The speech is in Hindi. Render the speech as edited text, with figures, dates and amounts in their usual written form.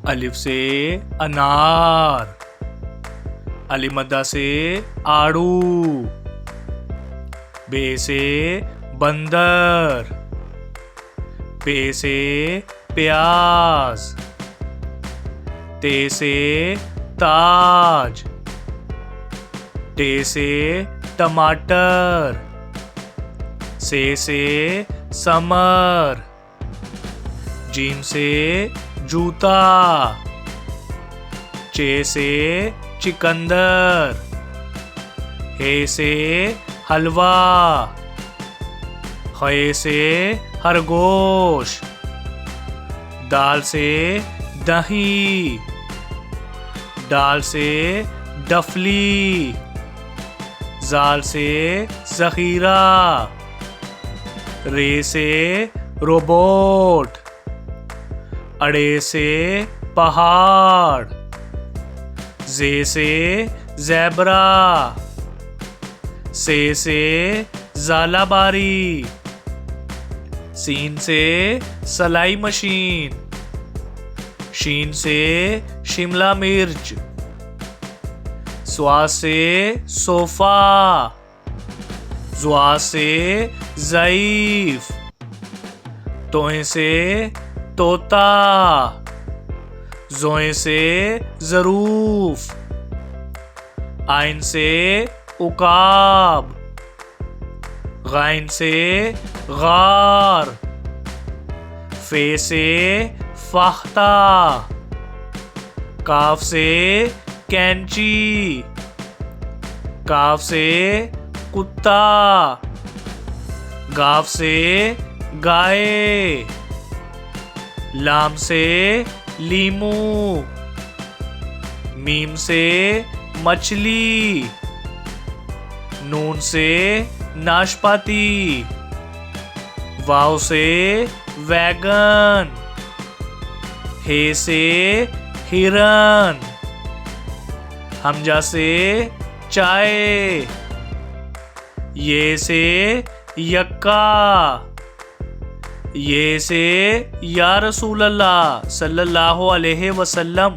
अलिफ से अनार, अलिमद्दा से आड़ू, बे से बंदर, पे से प्याज, ते से ताज, टे से टमाटर, से समर, जीम से जूता, चे से चिकंदर, हे से हलवा, खे से खरगोश, दाल से दही, डाल से डफली, जाल से जखीरा, रे से रोबोट, अड़े से पहाड़, जे से ज़ेब्रा, से ज़ालाबारी, सीन से सलाई मशीन, शीन से शिमला मिर्च, स्वा से सोफा, ज़्वा से ज़ईफ, तोहे से तोता, ज़ोए से ज़रूफ, आइन से उकाब, गाइन से गार, फे से फाख्ता, काफ से कैंची, काफ से कुत्ता, गाफ से गाय, लाम से लीमू, मीम से मछली, नून से नाशपाती, वाव से वैगन, हे से हिरन, हमजा से चाय, ये से यक्का, ये से या रसूल अल्लाह सल्लल्लाहु अलैहि वसल्लम।